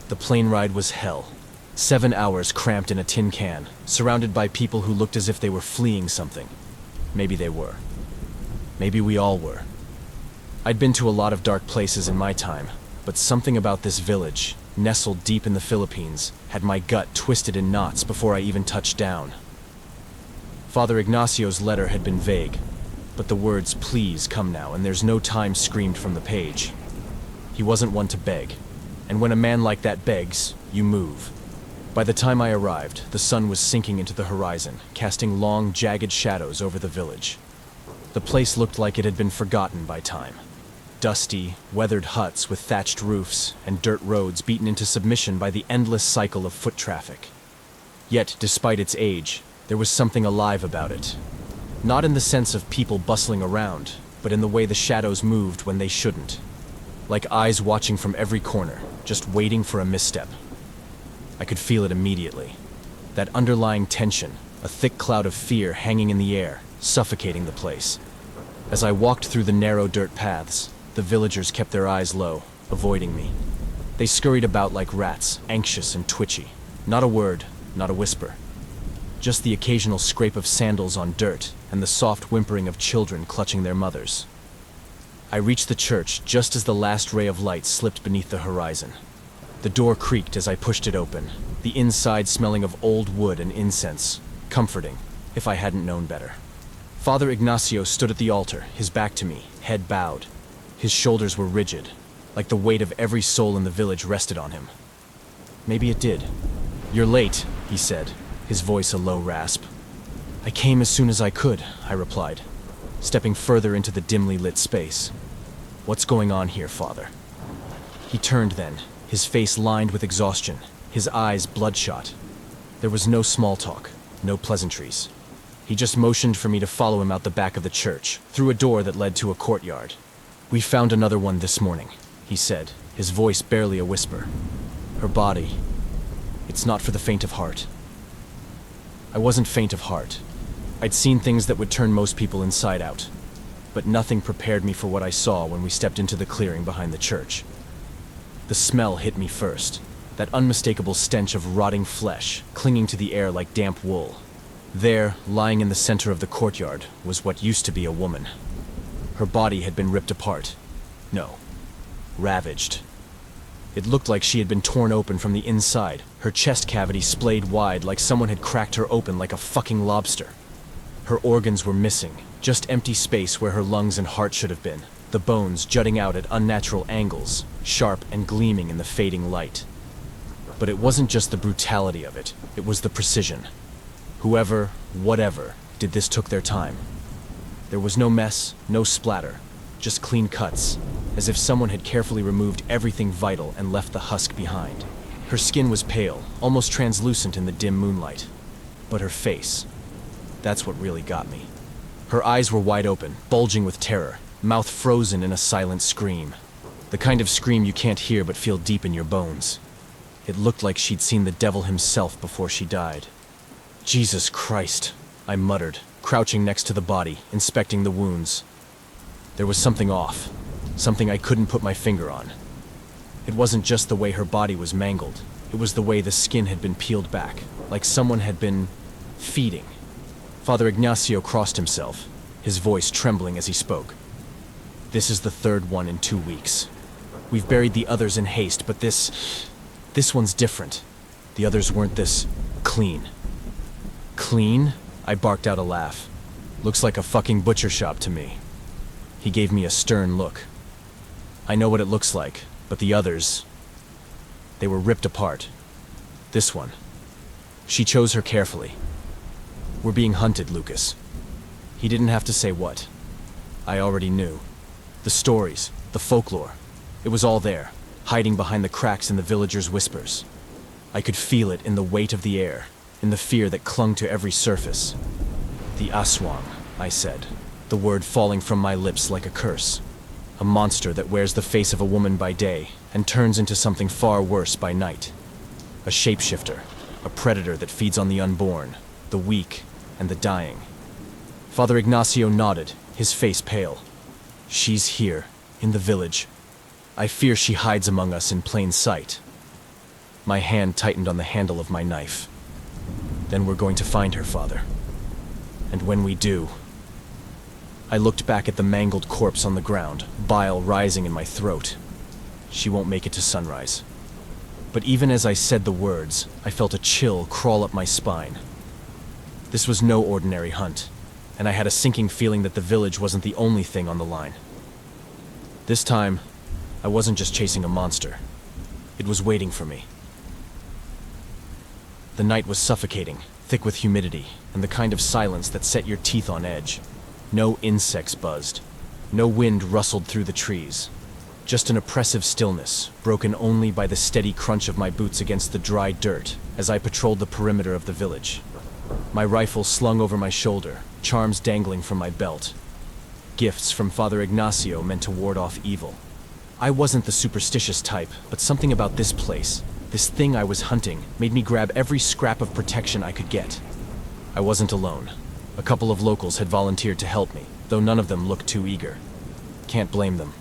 The plane ride was hell. 7 hours cramped in a tin can, surrounded by people who looked as if they were fleeing something. Maybe they were. Maybe we all were. I'd been to a lot of dark places in my time, but something about this village, nestled deep in the Philippines, had my gut twisted in knots before I even touched down. Father Ignacio's letter had been vague, but the words "please come now" and "there's no time" screamed from the page. He wasn't one to beg, and when a man like that begs, you move. By the time I arrived, the sun was sinking into the horizon, casting long, jagged shadows over the village. The place looked like it had been forgotten by time. Dusty, weathered huts with thatched roofs and dirt roads beaten into submission by the endless cycle of foot traffic. Yet, despite its age, there was something alive about it. Not in the sense of people bustling around, but in the way the shadows moved when they shouldn't. Like eyes watching from every corner, just waiting for a misstep. I could feel it immediately. That underlying tension, a thick cloud of fear hanging in the air, suffocating the place. As I walked through the narrow dirt paths, the villagers kept their eyes low, avoiding me. They scurried about like rats, anxious and twitchy. Not a word, not a whisper. Just the occasional scrape of sandals on dirt and the soft whimpering of children clutching their mothers. I reached the church just as the last ray of light slipped beneath the horizon. The door creaked as I pushed it open, the inside smelling of old wood and incense, comforting, if I hadn't known better. Father Ignacio stood at the altar, his back to me, head bowed. His shoulders were rigid, like the weight of every soul in the village rested on him. Maybe it did. "You're late," he said, his voice a low rasp. "I came as soon as I could," I replied, stepping further into the dimly lit space. "What's going on here, Father?" He turned then, his face lined with exhaustion, his eyes bloodshot. There was no small talk, no pleasantries. He just motioned for me to follow him out the back of the church, through a door that led to a courtyard. "We found another one this morning," he said, his voice barely a whisper. "Her body, it's not for the faint of heart." I wasn't faint of heart. I'd seen things that would turn most people inside out, but nothing prepared me for what I saw when we stepped into the clearing behind the church. The smell hit me first, that unmistakable stench of rotting flesh, clinging to the air like damp wool. There, lying in the center of the courtyard, was what used to be a woman. Her body had been ripped apart. No, ravaged. It looked like she had been torn open from the inside, her chest cavity splayed wide like someone had cracked her open like a fucking lobster. Her organs were missing, just empty space where her lungs and heart should have been, the bones jutting out at unnatural angles, sharp and gleaming in the fading light. But it wasn't just the brutality of it, it was the precision. Whoever, whatever, did this took their time. There was no mess, no splatter, just clean cuts, as if someone had carefully removed everything vital and left the husk behind. Her skin was pale, almost translucent in the dim moonlight. But her face, that's what really got me. Her eyes were wide open, bulging with terror, mouth frozen in a silent scream. The kind of scream you can't hear but feel deep in your bones. It looked like she'd seen the devil himself before she died. "Jesus Christ," I muttered, crouching next to the body, inspecting the wounds. There was something off, something I couldn't put my finger on. It wasn't just the way her body was mangled, it was the way the skin had been peeled back, like someone had been feeding. Father Ignacio crossed himself, his voice trembling as he spoke. "This is the third one in 2 weeks. We've buried the others in haste, but this one's different. The others weren't this clean." "Clean?" I barked out a laugh. "Looks like a fucking butcher shop to me." He gave me a stern look. "I know what it looks like, but the others, they were ripped apart. This one, she chose her carefully. We're being hunted, Lucas." He didn't have to say what. I already knew. The stories, the folklore, it was all there, hiding behind the cracks in the villagers' whispers. I could feel it in the weight of the air, in the fear that clung to every surface. "The Aswang," I said, the word falling from my lips like a curse. A monster that wears the face of a woman by day and turns into something far worse by night. A shapeshifter, a predator that feeds on the unborn, the weak, and the dying. Father Ignacio nodded, his face pale. "She's here, in the village. I fear she hides among us in plain sight." My hand tightened on the handle of my knife. Then we're going to find her, Father. And when we do... I looked back at the mangled corpse on the ground, bile rising in my throat. She won't make it to sunrise. But even as I said the words, I felt a chill crawl up my spine. This was no ordinary hunt, and I had a sinking feeling that the village wasn't the only thing on the line. This time, I wasn't just chasing a monster. It was waiting for me. The night was suffocating, thick with humidity, and the kind of silence that set your teeth on edge. No insects buzzed. No wind rustled through the trees. Just an oppressive stillness, broken only by the steady crunch of my boots against the dry dirt as I patrolled the perimeter of the village. My rifle slung over my shoulder, charms dangling from my belt. Gifts from Father Ignacio meant to ward off evil. I wasn't the superstitious type, but something about this place, this thing I was hunting, made me grab every scrap of protection I could get. I wasn't alone. A couple of locals had volunteered to help me, though none of them looked too eager. Can't blame them.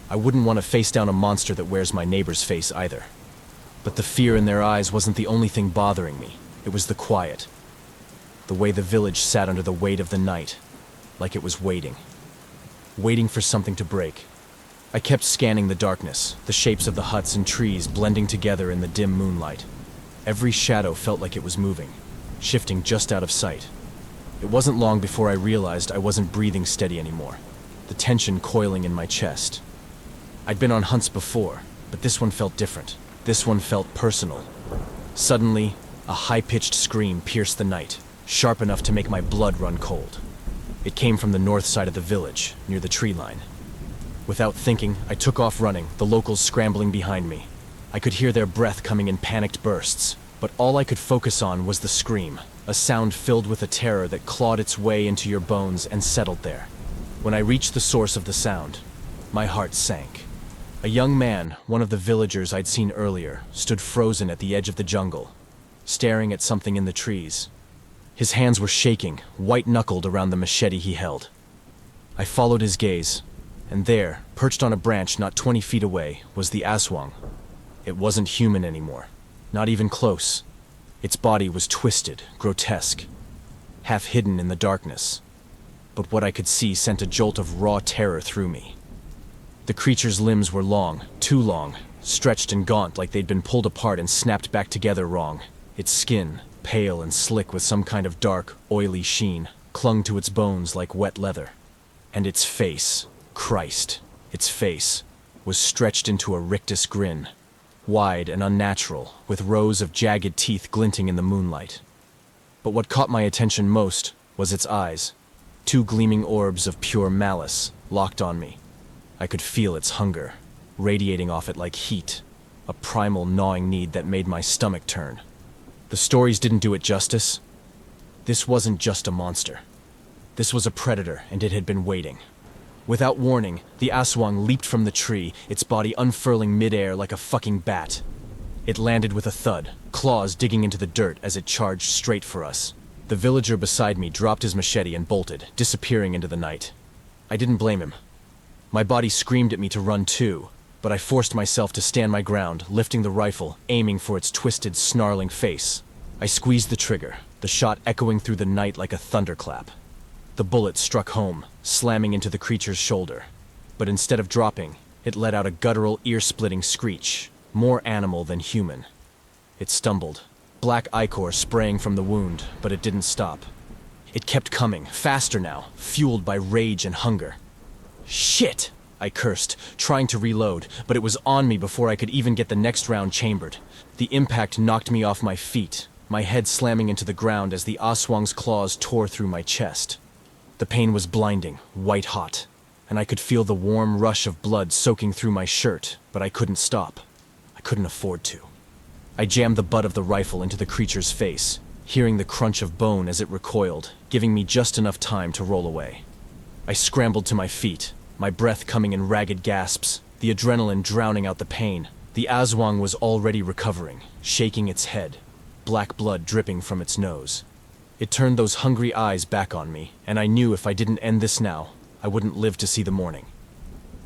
I wouldn't want to face down a monster that wears my neighbor's face either. But the fear in their eyes wasn't the only thing bothering me. It was the quiet. The way the village sat under the weight of the night, like it was waiting. Waiting for something to break. I kept scanning the darkness, the shapes of the huts and trees blending together in the dim moonlight. Every shadow felt like it was moving, shifting just out of sight. It wasn't long before I realized I wasn't breathing steady anymore, the tension coiling in my chest. I'd been on hunts before, but this one felt different. This one felt personal. Suddenly, a high-pitched scream pierced the night, sharp enough to make my blood run cold. It came from the north side of the village, near the tree line. Without thinking, I took off running, the locals scrambling behind me. I could hear their breath coming in panicked bursts, but all I could focus on was the scream, a sound filled with a terror that clawed its way into your bones and settled there. When I reached the source of the sound, my heart sank. A young man, one of the villagers I'd seen earlier, stood frozen at the edge of the jungle, staring at something in the trees. His hands were shaking, white-knuckled around the machete he held. I followed his gaze, and there, perched on a branch not 20 feet away, was the Aswang. It wasn't human anymore, not even close. Its body was twisted, grotesque, half hidden in the darkness. But what I could see sent a jolt of raw terror through me. The creature's limbs were long, too long, stretched and gaunt like they'd been pulled apart and snapped back together wrong. Its skin, pale and slick with some kind of dark, oily sheen, clung to its bones like wet leather. And its face, Christ, its face, was stretched into a rictus grin, wide and unnatural, with rows of jagged teeth glinting in the moonlight. But what caught my attention most was its eyes, two gleaming orbs of pure malice, locked on me. I could feel its hunger, radiating off it like heat, a primal gnawing need that made my stomach turn. The stories didn't do it justice. This wasn't just a monster. This was a predator, and it had been waiting. Without warning, the Aswang leaped from the tree, its body unfurling midair like a fucking bat. It landed with a thud, claws digging into the dirt as it charged straight for us. The villager beside me dropped his machete and bolted, disappearing into the night. I didn't blame him. My body screamed at me to run too, but I forced myself to stand my ground, lifting the rifle, aiming for its twisted, snarling face. I squeezed the trigger, the shot echoing through the night like a thunderclap. The bullet struck home, slamming into the creature's shoulder. But instead of dropping, it let out a guttural, ear-splitting screech, more animal than human. It stumbled, black ichor spraying from the wound, but it didn't stop. It kept coming, faster now, fueled by rage and hunger. Shit! I cursed, trying to reload, but it was on me before I could even get the next round chambered. The impact knocked me off my feet, my head slamming into the ground as the Aswang's claws tore through my chest. The pain was blinding, white-hot, and I could feel the warm rush of blood soaking through my shirt, but I couldn't stop. I couldn't afford to. I jammed the butt of the rifle into the creature's face, hearing the crunch of bone as it recoiled, giving me just enough time to roll away. I scrambled to my feet, my breath coming in ragged gasps, the adrenaline drowning out the pain. The Aswang was already recovering, shaking its head, black blood dripping from its nose. It turned those hungry eyes back on me, and I knew if I didn't end this now, I wouldn't live to see the morning.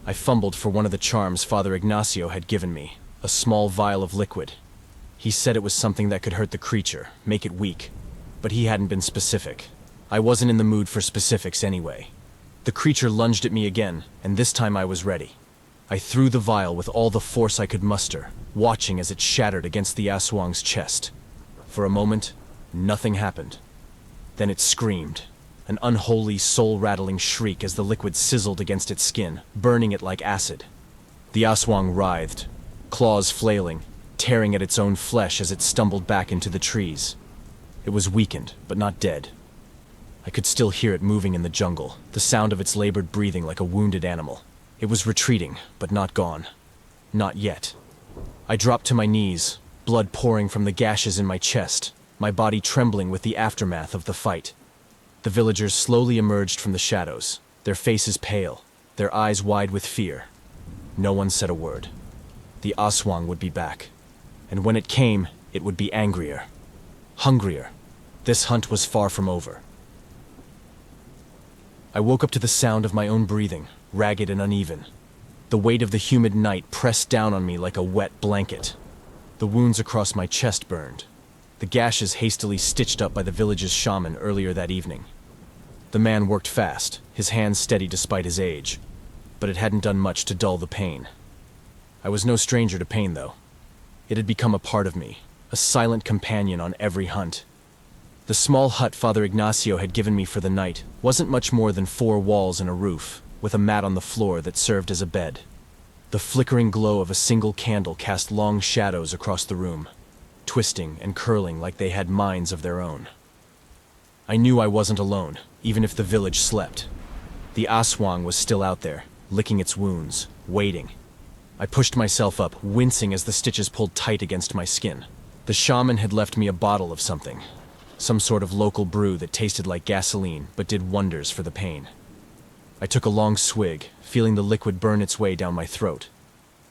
I fumbled for one of the charms Father Ignacio had given me, a small vial of liquid. He said it was something that could hurt the creature, make it weak, but he hadn't been specific. I wasn't in the mood for specifics anyway. The creature lunged at me again, and this time I was ready. I threw the vial with all the force I could muster, watching as it shattered against the Aswang's chest. For a moment, nothing happened. Then it screamed, an unholy, soul-rattling shriek as the liquid sizzled against its skin, burning it like acid. The Aswang writhed, claws flailing, tearing at its own flesh as it stumbled back into the trees. It was weakened, but not dead. I could still hear it moving in the jungle, the sound of its labored breathing like a wounded animal. It was retreating, but not gone. Not yet. I dropped to my knees, blood pouring from the gashes in my chest, my body trembling with the aftermath of the fight. The villagers slowly emerged from the shadows, their faces pale, their eyes wide with fear. No one said a word. The Aswang would be back. And when it came, it would be angrier. Hungrier. This hunt was far from over. I woke up to the sound of my own breathing, ragged and uneven. The weight of the humid night pressed down on me like a wet blanket. The wounds across my chest burned, the gashes hastily stitched up by the village's shaman earlier that evening. The man worked fast, his hands steady despite his age, but it hadn't done much to dull the pain. I was no stranger to pain, though. It had become a part of me, a silent companion on every hunt. The small hut Father Ignacio had given me for the night wasn't much more than 4 walls and a roof, with a mat on the floor that served as a bed. The flickering glow of a single candle cast long shadows across the room, twisting and curling like they had minds of their own. I knew I wasn't alone, even if the village slept. The Aswang was still out there, licking its wounds, waiting. I pushed myself up, wincing as the stitches pulled tight against my skin. The shaman had left me a bottle of something, some sort of local brew that tasted like gasoline but did wonders for the pain. I took a long swig, feeling the liquid burn its way down my throat.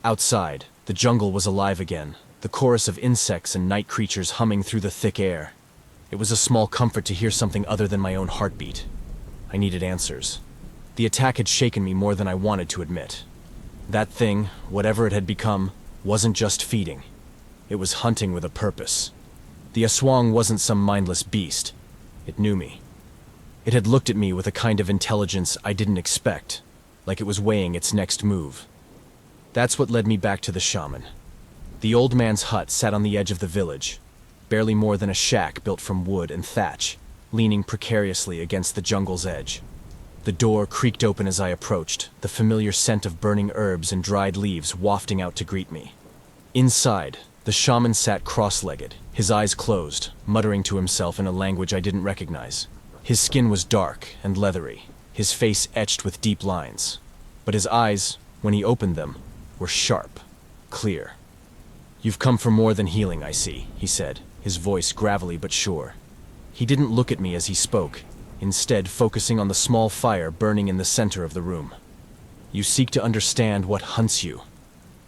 Outside, the jungle was alive again, the chorus of insects and night creatures humming through the thick air. It was a small comfort to hear something other than my own heartbeat. I needed answers. The attack had shaken me more than I wanted to admit. That thing, whatever it had become, wasn't just feeding. It was hunting with a purpose. The Aswang wasn't some mindless beast. It knew me. It had looked at me with a kind of intelligence I didn't expect, like it was weighing its next move. That's what led me back to the shaman. The old man's hut sat on the edge of the village, barely more than a shack built from wood and thatch, leaning precariously against the jungle's edge. The door creaked open as I approached, the familiar scent of burning herbs and dried leaves wafting out to greet me. Inside, the shaman sat cross-legged, his eyes closed, muttering to himself in a language I didn't recognize. His skin was dark and leathery, his face etched with deep lines. But his eyes, when he opened them, were sharp, clear. "You've come for more than healing, I see," he said, his voice gravelly but sure. He didn't look at me as he spoke, instead focusing on the small fire burning in the center of the room. "You seek to understand what hunts you."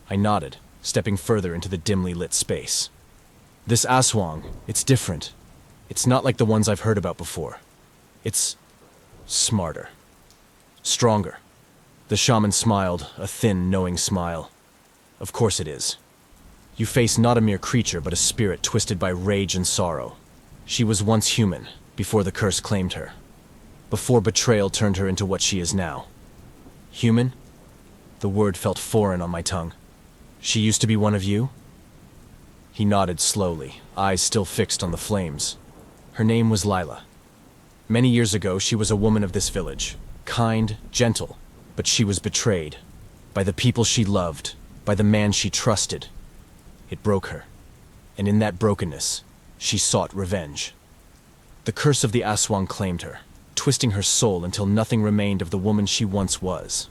I nodded, stepping further into the dimly lit space. "This Aswang, it's different. It's not like the ones I've heard about before. It's smarter. Stronger." The shaman smiled, a thin, knowing smile. "Of course it is. You face not a mere creature, but a spirit twisted by rage and sorrow. She was once human, before the curse claimed her. Before betrayal turned her into what she is now. Human?" The word felt foreign on my tongue. "She used to be one of you?" He nodded slowly, eyes still fixed on the flames. "Her name was Lila. Many years ago, she was a woman of this village, kind, gentle, but she was betrayed. By the people she loved, by the man she trusted. It broke her. And in that brokenness, she sought revenge. The curse of the Aswang claimed her, twisting her soul until nothing remained of the woman she once was."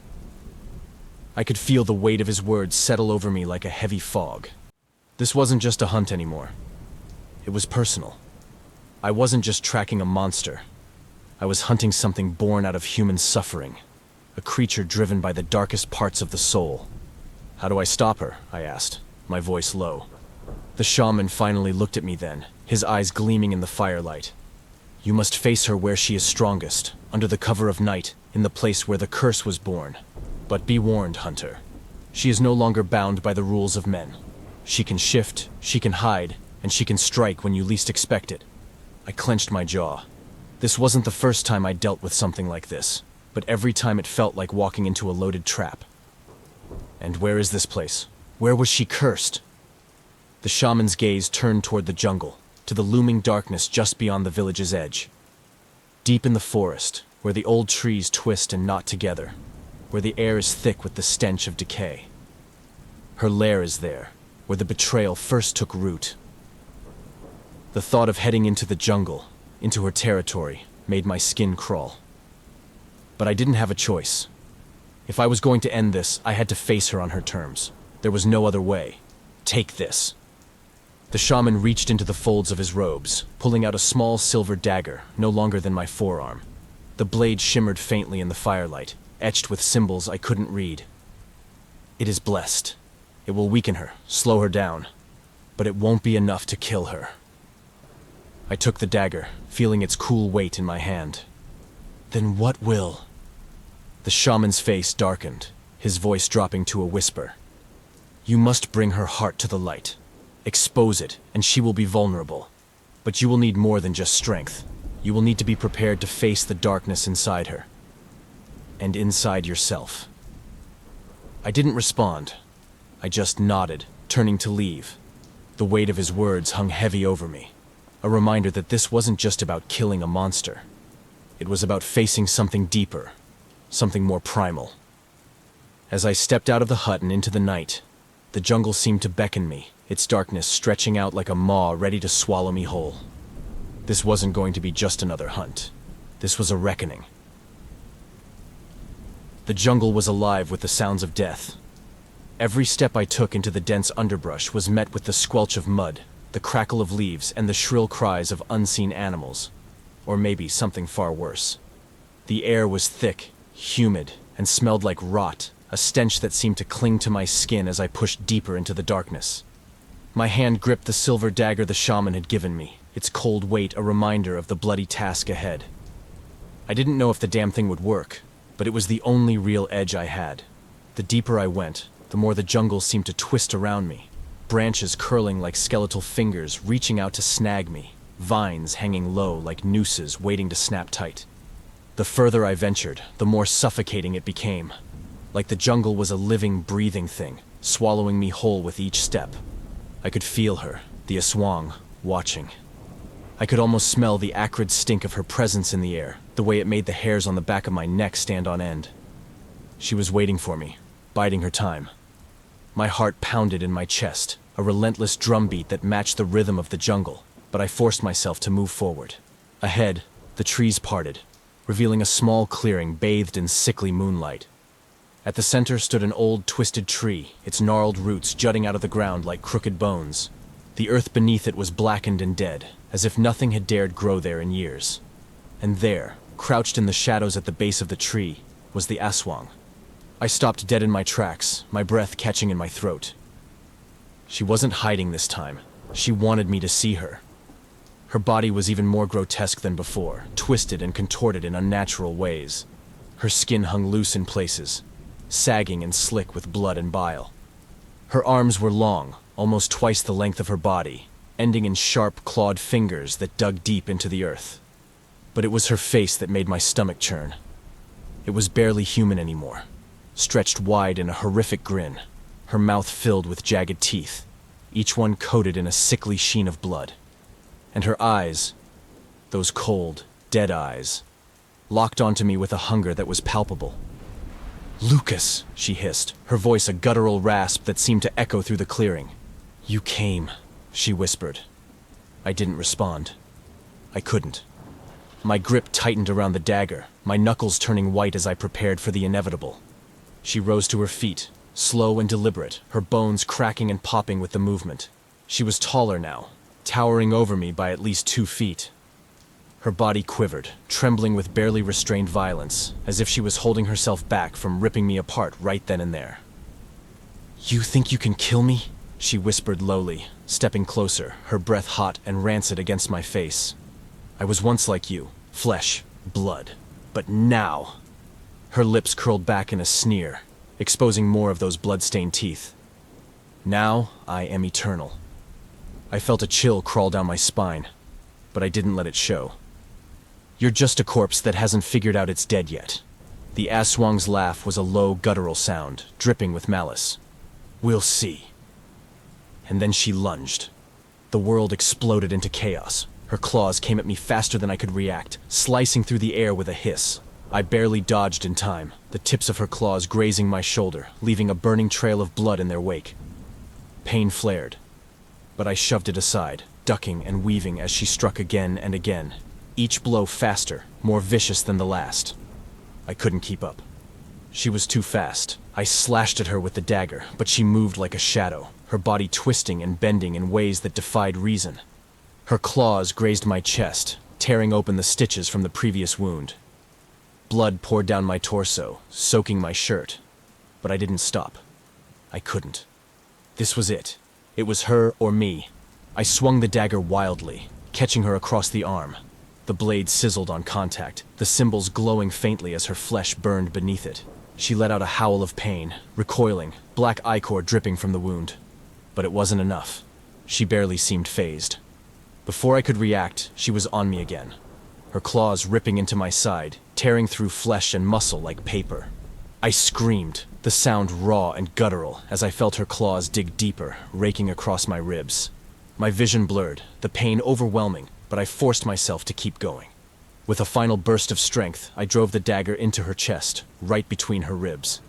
I could feel the weight of his words settle over me like a heavy fog. This wasn't just a hunt anymore. It was personal. I wasn't just tracking a monster. I was hunting something born out of human suffering, a creature driven by the darkest parts of the soul. "How do I stop her?" I asked, my voice low. The shaman finally looked at me then, his eyes gleaming in the firelight. "You must face her where she is strongest, under the cover of night, in the place where the curse was born. But be warned, hunter. She is no longer bound by the rules of men. She can shift, she can hide, and she can strike when you least expect it. I clenched my jaw. This wasn't the first time I dealt with something like this, but every time it felt like walking into a loaded trap. And where is this place? Where was she cursed? The shaman's gaze turned toward the jungle, to the looming darkness just beyond the village's edge. Deep in the forest, where the old trees twist and knot together, where the air is thick with the stench of decay. Her lair is there, where the betrayal first took root. The thought of heading into the jungle, into her territory, made my skin crawl. But I didn't have a choice. If I was going to end this, I had to face her on her terms. There was no other way. Take this. The shaman reached into the folds of his robes, pulling out a small silver dagger, no longer than my forearm. The blade shimmered faintly in the firelight, etched with symbols I couldn't read. It is blessed. It will weaken her, slow her down, but it won't be enough to kill her. I took the dagger, feeling its cool weight in my hand. Then what will? The shaman's face darkened, his voice dropping to a whisper. You must bring her heart to the light. Expose it, and she will be vulnerable. But you will need more than just strength. You will need to be prepared to face the darkness inside her. And inside yourself. I didn't respond. I just nodded, turning to leave. The weight of his words hung heavy over me. A reminder that this wasn't just about killing a monster. It was about facing something deeper, something more primal. As I stepped out of the hut and into the night, the jungle seemed to beckon me, its darkness stretching out like a maw ready to swallow me whole. This wasn't going to be just another hunt. This was a reckoning. The jungle was alive with the sounds of death. Every step I took into the dense underbrush was met with the squelch of mud, the crackle of leaves, and the shrill cries of unseen animals. Or maybe something far worse. The air was thick, humid, and smelled like rot, a stench that seemed to cling to my skin as I pushed deeper into the darkness. My hand gripped the silver dagger the shaman had given me, its cold weight a reminder of the bloody task ahead. I didn't know if the damn thing would work, but it was the only real edge I had. The deeper I went, the more the jungle seemed to twist around me, branches curling like skeletal fingers reaching out to snag me, vines hanging low like nooses waiting to snap tight. The further I ventured, the more suffocating it became. Like the jungle was a living, breathing thing, swallowing me whole with each step. I could feel her, the Aswang, watching. I could almost smell the acrid stink of her presence in the air, the way it made the hairs on the back of my neck stand on end. She was waiting for me, biding her time. My heart pounded in my chest, a relentless drumbeat that matched the rhythm of the jungle, but I forced myself to move forward. Ahead, the trees parted, revealing a small clearing bathed in sickly moonlight. At the center stood an old, twisted tree, its gnarled roots jutting out of the ground like crooked bones. The earth beneath it was blackened and dead, as if nothing had dared grow there in years. And there, crouched in the shadows at the base of the tree, was the Aswang. I stopped dead in my tracks, my breath catching in my throat. She wasn't hiding this time. She wanted me to see her. Her body was even more grotesque than before, twisted and contorted in unnatural ways. Her skin hung loose in places, sagging and slick with blood and bile. Her arms were long, almost twice the length of her body, ending in sharp, clawed fingers that dug deep into the earth. But it was her face that made my stomach churn. It was barely human anymore, stretched wide in a horrific grin, her mouth filled with jagged teeth, each one coated in a sickly sheen of blood. And her eyes, those cold, dead eyes, locked onto me with a hunger that was palpable. "Lucas," she hissed, her voice a guttural rasp that seemed to echo through the clearing. "You came," she whispered. I didn't respond. I couldn't. My grip tightened around the dagger, my knuckles turning white as I prepared for the inevitable. She rose to her feet, slow and deliberate, her bones cracking and popping with the movement. She was taller now, towering over me by at least 2 feet. Her body quivered, trembling with barely restrained violence, as if she was holding herself back from ripping me apart right then and there. "You think you can kill me?" she whispered lowly, stepping closer, her breath hot and rancid against my face. "I was once like you, flesh, blood, but now..." Her lips curled back in a sneer, exposing more of those blood-stained teeth. Now I am eternal. I felt a chill crawl down my spine, but I didn't let it show. You're just a corpse that hasn't figured out it's dead yet. The Aswang's laugh was a low, guttural sound, dripping with malice. We'll see. And then she lunged. The world exploded into chaos. Her claws came at me faster than I could react, slicing through the air with a hiss. I barely dodged in time, the tips of her claws grazing my shoulder, leaving a burning trail of blood in their wake. Pain flared, but I shoved it aside, ducking and weaving as she struck again and again, each blow faster, more vicious than the last. I couldn't keep up. She was too fast. I slashed at her with the dagger, but she moved like a shadow, her body twisting and bending in ways that defied reason. Her claws grazed my chest, tearing open the stitches from the previous wound. Blood poured down my torso, soaking my shirt. But I didn't stop. I couldn't. This was it. It was her or me. I swung the dagger wildly, catching her across the arm. The blade sizzled on contact, the symbols glowing faintly as her flesh burned beneath it. She let out a howl of pain, recoiling, black ichor dripping from the wound. But it wasn't enough. She barely seemed phased. Before I could react, she was on me again. Her claws ripping into my side, tearing through flesh and muscle like paper. I screamed, the sound raw and guttural, as I felt her claws dig deeper, raking across my ribs. My vision blurred, the pain overwhelming, but I forced myself to keep going. With a final burst of strength, I drove the dagger into her chest, right between her ribs.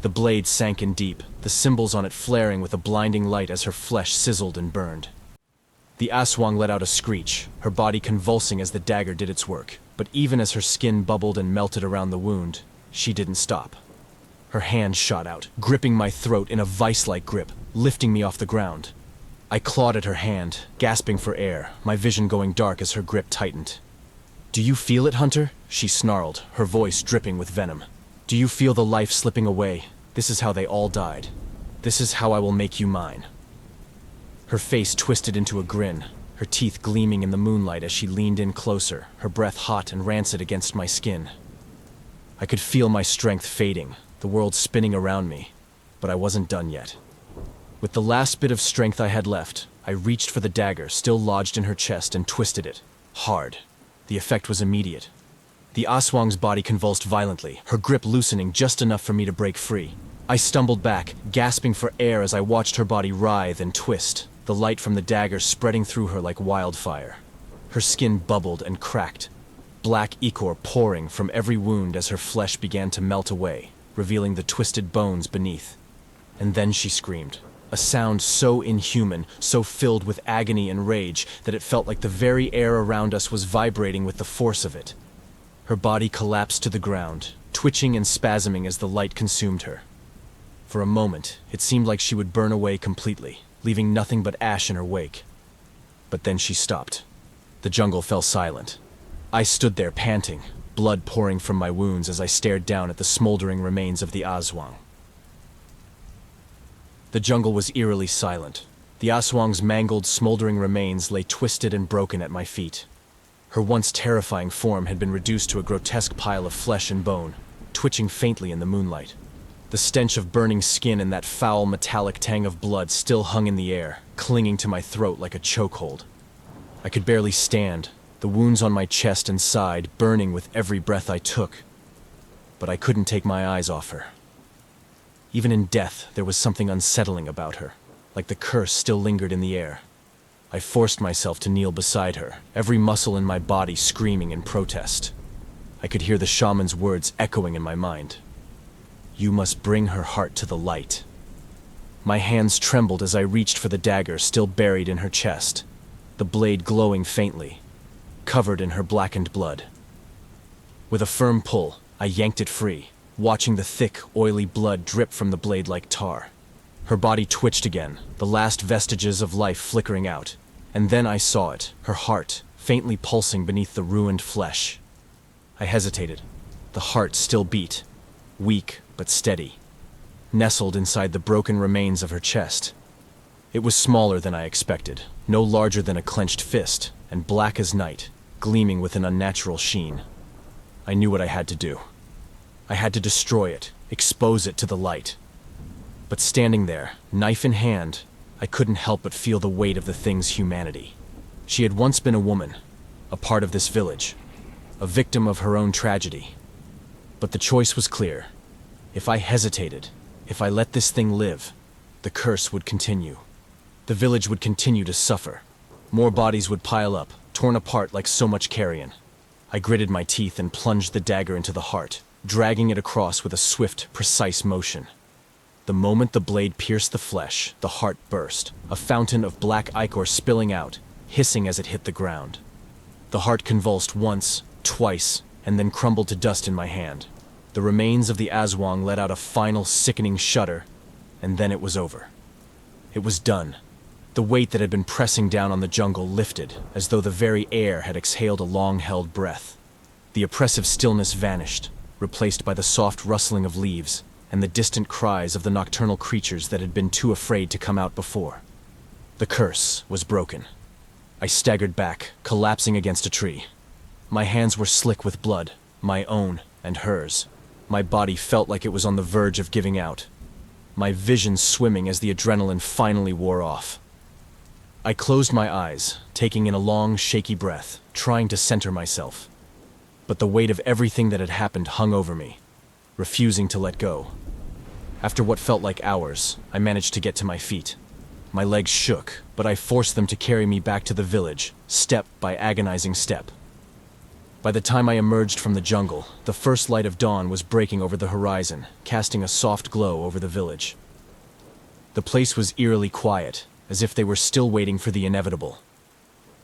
The blade sank in deep, the symbols on it flaring with a blinding light as her flesh sizzled and burned. The Aswang let out a screech, her body convulsing as the dagger did its work, but even as her skin bubbled and melted around the wound, she didn't stop. Her hand shot out, gripping my throat in a vice-like grip, lifting me off the ground. I clawed at her hand, gasping for air, my vision going dark as her grip tightened. "Do you feel it, Hunter?" she snarled, her voice dripping with venom. "Do you feel the life slipping away? This is how they all died. This is how I will make you mine." Her face twisted into a grin, her teeth gleaming in the moonlight as she leaned in closer, her breath hot and rancid against my skin. I could feel my strength fading, the world spinning around me, but I wasn't done yet. With the last bit of strength I had left, I reached for the dagger still lodged in her chest and twisted it, hard. The effect was immediate. The Aswang's body convulsed violently, her grip loosening just enough for me to break free. I stumbled back, gasping for air as I watched her body writhe and twist, the light from the dagger spreading through her like wildfire. Her skin bubbled and cracked, black ichor pouring from every wound as her flesh began to melt away, revealing the twisted bones beneath. And then she screamed, a sound so inhuman, so filled with agony and rage that it felt like the very air around us was vibrating with the force of it. Her body collapsed to the ground, twitching and spasming as the light consumed her. For a moment, it seemed like she would burn away completely, leaving nothing but ash in her wake. But then she stopped. The jungle fell silent. I stood there panting, blood pouring from my wounds as I stared down at the smoldering remains of the Aswang. The jungle was eerily silent. The Aswang's mangled, smoldering remains lay twisted and broken at my feet. Her once terrifying form had been reduced to a grotesque pile of flesh and bone, twitching faintly in the moonlight. The stench of burning skin and that foul metallic tang of blood still hung in the air, clinging to my throat like a chokehold. I could barely stand, the wounds on my chest and side burning with every breath I took. But I couldn't take my eyes off her. Even in death, there was something unsettling about her, like the curse still lingered in the air. I forced myself to kneel beside her, every muscle in my body screaming in protest. I could hear the shaman's words echoing in my mind. You must bring her heart to the light. My hands trembled as I reached for the dagger still buried in her chest, the blade glowing faintly, covered in her blackened blood. With a firm pull, I yanked it free, watching the thick, oily blood drip from the blade like tar. Her body twitched again, the last vestiges of life flickering out, and then I saw it, her heart, faintly pulsing beneath the ruined flesh. I hesitated. The heart still beat, weak but steady, nestled inside the broken remains of her chest. It was smaller than I expected, no larger than a clenched fist, and black as night, gleaming with an unnatural sheen. I knew what I had to do. I had to destroy it, expose it to the light. But standing there, knife in hand, I couldn't help but feel the weight of the thing's humanity. She had once been a woman, a part of this village, a victim of her own tragedy. But the choice was clear. If I hesitated, if I let this thing live, the curse would continue. The village would continue to suffer. More bodies would pile up, torn apart like so much carrion. I gritted my teeth and plunged the dagger into the heart, dragging it across with a swift, precise motion. The moment the blade pierced the flesh, the heart burst, a fountain of black ichor spilling out, hissing as it hit the ground. The heart convulsed once, twice, and then crumbled to dust in my hand. The remains of the Aswang let out a final sickening shudder, and then it was over. It was done. The weight that had been pressing down on the jungle lifted, as though the very air had exhaled a long-held breath. The oppressive stillness vanished, replaced by the soft rustling of leaves and the distant cries of the nocturnal creatures that had been too afraid to come out before. The curse was broken. I staggered back, collapsing against a tree. My hands were slick with blood, my own and hers. My body felt like it was on the verge of giving out, my vision swimming as the adrenaline finally wore off. I closed my eyes, taking in a long, shaky breath, trying to center myself. But the weight of everything that had happened hung over me, refusing to let go. After what felt like hours, I managed to get to my feet. My legs shook, but I forced them to carry me back to the village, step by agonizing step. By the time I emerged from the jungle, the first light of dawn was breaking over the horizon, casting a soft glow over the village. The place was eerily quiet, as if they were still waiting for the inevitable.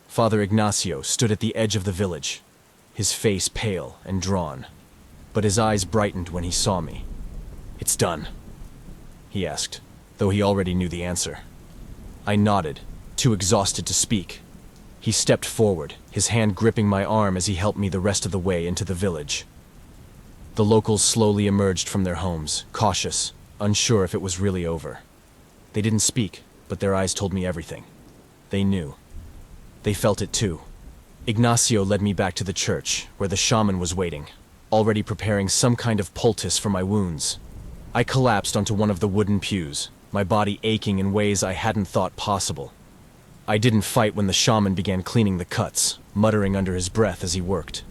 Father Ignacio stood at the edge of the village, his face pale and drawn, but his eyes brightened when he saw me. "It's done?" he asked, though he already knew the answer. I nodded, too exhausted to speak. He stepped forward, his hand gripping my arm as he helped me the rest of the way into the village. The locals slowly emerged from their homes, cautious, unsure if it was really over. They didn't speak, but their eyes told me everything. They knew. They felt it too. Ignacio led me back to the church, where the shaman was waiting, already preparing some kind of poultice for my wounds. I collapsed onto one of the wooden pews, my body aching in ways I hadn't thought possible. I didn't fight when the shaman began cleaning the cuts, muttering under his breath as he worked.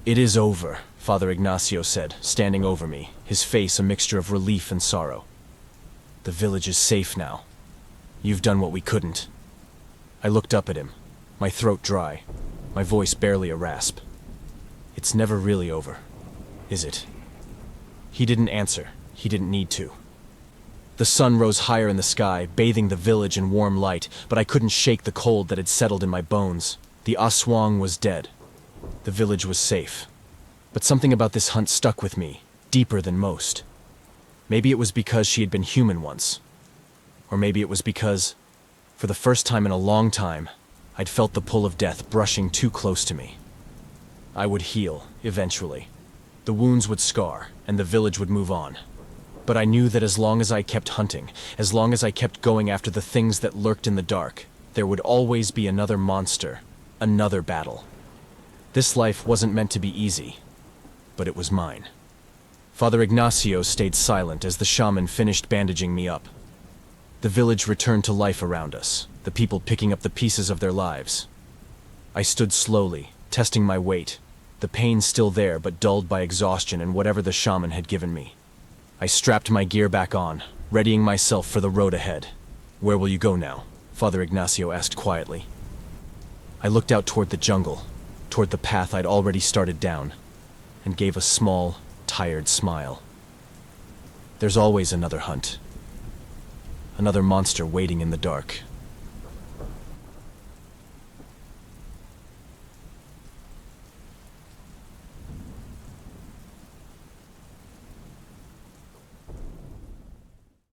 "It is over," Father Ignacio said, standing over me, his face a mixture of relief and sorrow. "The village is safe now. You've done what we couldn't." I looked up at him, my throat dry, my voice barely a rasp. "It's never really over, is it?" He didn't answer. He didn't need to. The sun rose higher in the sky, bathing the village in warm light, but I couldn't shake the cold that had settled in my bones. The Aswang was dead. The village was safe. But something about this hunt stuck with me, deeper than most. Maybe it was because she had been human once. Or maybe it was because, for the first time in a long time, I'd felt the pull of death brushing too close to me. I would heal, eventually. The wounds would scar, and the village would move on. But I knew that as long as I kept hunting, as long as I kept going after the things that lurked in the dark, there would always be another monster, another battle. This life wasn't meant to be easy, but it was mine. Father Ignacio stayed silent as the shaman finished bandaging me up. The village returned to life around us, the people picking up the pieces of their lives. I stood slowly, testing my weight, the pain still there but dulled by exhaustion and whatever the shaman had given me. I strapped my gear back on, readying myself for the road ahead. "Where will you go now?" Father Ignacio asked quietly. I looked out toward the jungle, toward the path I'd already started down, and gave a small, tired smile. There's always another hunt. Another monster waiting in the dark.